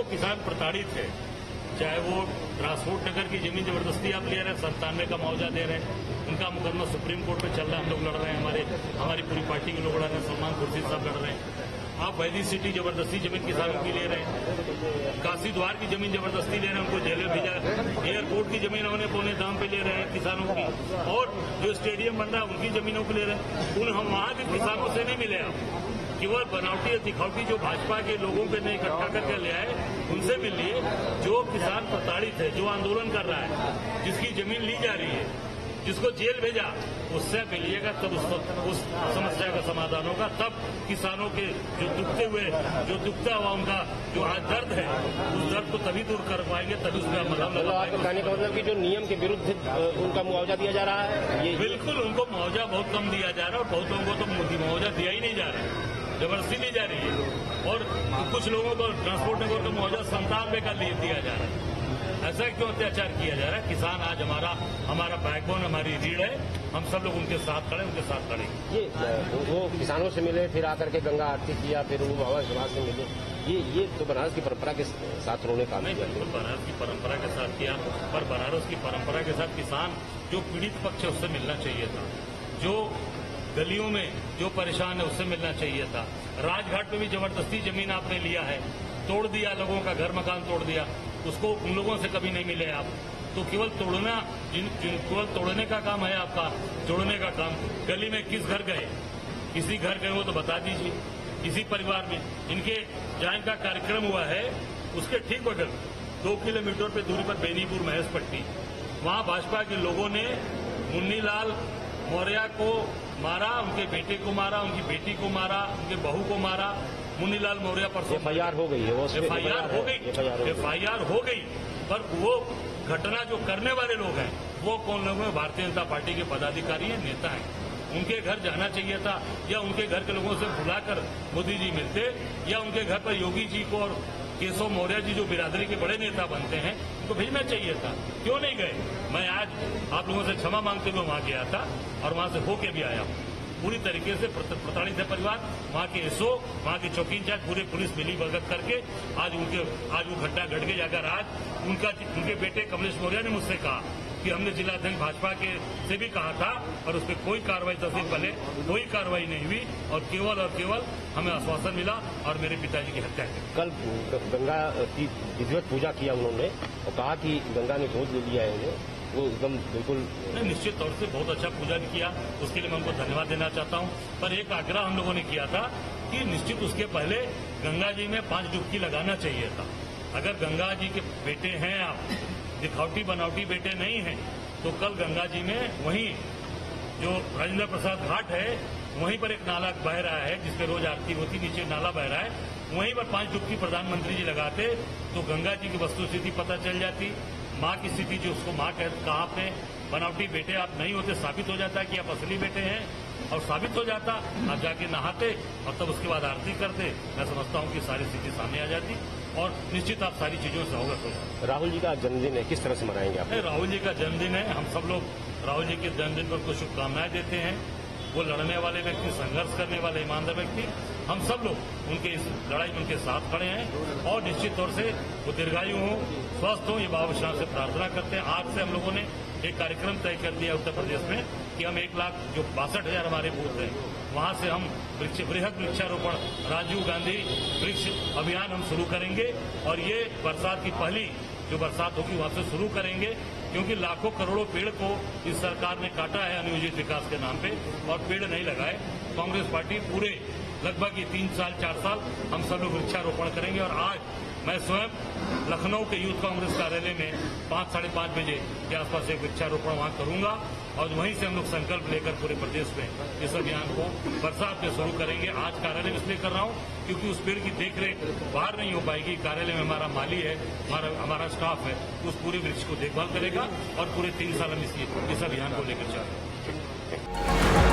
किसान प्रताड़ित है, चाहे वो ट्रांसपोर्ट नगर की जमीन जबरदस्ती आप ले रहे हैं, 97 का मुआवजा दे रहे हैं, उनका मुकदमा सुप्रीम कोर्ट में चल रहा है, हम लोग लड़ रहे हैं, हमारी पूरी पार्टी के लोग लड़ रहे हैं, सलमान खुर्शीद साहब लड़ रहे हैं। आप वैली सिटी जबरदस्ती जमीन किसानों की ले रहे हैं, काशी द्वार की जमीन जबरदस्ती ले रहे हैं, उनको जेल में भेजा, एयरपोर्ट की जमीन उन्हें पौने दाम पे ले रहे हैं किसानों की, और जो स्टेडियम बन रहा है उनकी जमीनों को ले रहे हैं। हम वहां के किसानों से नहीं मिले, आप केवल बनावटी या दिखावटी जो भाजपा के लोगों पे नहीं इकट्ठा करके ले आए, उनसे मिल लिए। जो किसान प्रताड़ित है, जो आंदोलन कर रहा है, जिसकी जमीन ली जा रही है, जिसको जेल भेजा, उससे मिलिएगा, तब उस समस्या का समाधान होगा। तब किसानों के जो दुखता हुआ उनका जो आज दर्द है, उस दर्द को तभी दूर कर पाएंगे, तभी उसका मलहम लगा पाएंगे। कहने का मतलब कि जो नियम के विरुद्ध उनका मुआवजा दिया जा रहा है, ये बिल्कुल उनको मुआवजा बहुत कम दिया जा रहा है, और बहुत लोगों को तो मुआवजा दिया ही नहीं जा रहा है, जबरदस्ती ली जा रही है। और कुछ लोगों को ट्रांसपोर्ट नगर का मुआवजा 97 का दिया जा रहा है। ऐसा क्यों अत्याचार किया जा रहा है? किसान आज हमारा बैकबोन, हमारी रीढ़ है, हम सब लोग उनके साथ खड़े, उनके साथ खड़े। ये वो किसानों से मिले, फिर आकर के गंगा आरती किया, फिर वो बाबा समाज से मिले, ये तो बनारस की परंपरा के साथ उन्होंने काम नहीं, किया। बिल्कुल बनारस की परंपरा के साथ किया, पर बनारस की परंपरा के साथ किसान जो पीड़ित पक्ष है उससे मिलना चाहिए था, जो गलियों में जो परेशान है उससे मिलना चाहिए था। राजघाट पे भी जबरदस्ती जमीन आपने लिया है, तोड़ दिया, लोगों का घर मकान तोड़ दिया, उसको उन लोगों से कभी नहीं मिले आप। तो केवल तोड़ना, केवल तोड़ने का काम है आपका, जोड़ने का काम। गली में किस घर गए, किसी घर गए हो तो बता दीजिए, किसी परिवार में इनके जहां इनका कार्यक्रम हुआ है उसके ठीक बगल 2 किलोमीटर पे दूरी पर बेनीपुर महेश पट्टी, वहां भाजपा के लोगों ने मुन्नीलाल मौर्य को मारा, उनके बेटे को मारा, उनकी बेटी को मारा, उनके बहू को मारा। मुन्नीलाल मौर्य पर एफआईआर हो गई है, वो एफआईआर हो गई, पर वो घटना जो करने वाले लोग हैं वो कौन लोग हैं? भारतीय जनता पार्टी के पदाधिकारी हैं, नेता हैं। उनके घर जाना चाहिए था, या उनके घर के लोगों से बुलाकर मोदी जी मिलते, या उनके घर पर योगी जी को और केशव मौर्य जी जो बिरादरी के बड़े नेता बनते हैं उनको भेजना चाहिए था। क्यों नहीं गए? मैं आज आप लोगों से क्षमा मांगते हुए वहां गया था और वहां से होके भी आया हूं। पूरी तरीके से प्रताड़ित है परिवार, वहां के एसओ, वहां के चौकी इंचार्ज, पूरे पुलिस मिली भगत करके आज वो घटना घट गई। अगर आज उनके बेटे कमलेश मौर्य ने मुझसे कहा कि हमने जिलाध्यक्ष भाजपा के से भी कहा था और उस पर कोई कार्रवाई, तहसील पहले कोई कार्रवाई नहीं हुई, और केवल हमें आश्वासन मिला और मेरे पिताजी की हत्या की। कल गंगा की विधिवत पूजा किया उन्होंने और कहा कि गंगा ने गोद ले लिया है उन्हें, वो एकदम बिल्कुल निश्चित तौर से बहुत अच्छा पूजन किया, उसके लिए मैं उनको धन्यवाद देना चाहता हूं। पर एक आग्रह हम लोगों ने किया था कि निश्चित उसके पहले गंगा जी में 5 डुबकी लगाना चाहिए था। अगर गंगा जी के बेटे हैं आप, दिखावटी बनावटी बेटे नहीं हैं, तो कल गंगा जी में वहीं जो राजेंद्र प्रसाद घाट है वहीं पर एक नाला बह रहा है जिसपे रोज आरती होती, नीचे नाला बह रहा है, वहीं पर 5 डुबकी प्रधानमंत्री जी लगाते तो गंगा जी की वस्तुस्थिति पता चल जाती, माँ की स्थिति जो उसको माँ कहा आपने, बनावटी बेटे आप नहीं होते, साबित हो जाता है कि आप असली बेटे हैं, और साबित हो जाता आप जाके नहाते और तब उसके बाद आरती करते। मैं समझता हूं कि सारी स्थिति सामने आ जाती और निश्चित आप सारी चीजों से अवगत हो जाते। राहुल जी का जन्मदिन है, किस तरह से मनाएंगे आप? राहुल जी का जन्मदिन है, हम सब लोग राहुल जी के जन्मदिन पर कुछ शुभकामनाएं देते हैं। वो लड़ने वाले व्यक्ति, संघर्ष करने वाले ईमानदार व्यक्ति, हम सब लोग उनके इस लड़ाई में उनके साथ खड़े हैं, और निश्चित तौर से वो दीर्घायु हो, स्वस्थ हो, ये बाबा विश्वनाथ से प्रार्थना करते हैं। आज से हम लोगों ने एक कार्यक्रम तय कर दिया उत्तर प्रदेश में कि हम 1,62,000 हमारे बूथ हैं, वहां से हम बृहद वृक्षारोपण राजीव गांधी वृक्ष अभियान हम शुरू करेंगे, और ये बरसात की पहली जो बरसात होगी वहां से शुरू करेंगे, क्योंकि लाखों करोड़ों पेड़ को इस सरकार ने काटा है अनियोजित विकास के नाम पे, और पेड़ नहीं लगाए। कांग्रेस पार्टी पूरे लगभग 3 साल 4 साल हम सब लोग वृक्षारोपण करेंगे, और आज मैं स्वयं लखनऊ के यूथ कांग्रेस कार्यालय में 5 साढ़े 5 बजे के आसपास एक वृक्षारोपण वहां करूंगा, और वहीं से हम लोग संकल्प लेकर पूरे प्रदेश में इस अभियान को बरसात में शुरू करेंगे। आज कार्यालय में इसलिए कर रहा हूं क्योंकि उस पेड़ की देखरेख बाहर नहीं हो पाएगी, कार्यालय में हमारा माली है, हमारा स्टाफ है, उस पूरे वृक्ष को देखभाल करेगा, और पूरे 3 साल हम इस अभियान को लेकर चल रहे हैं।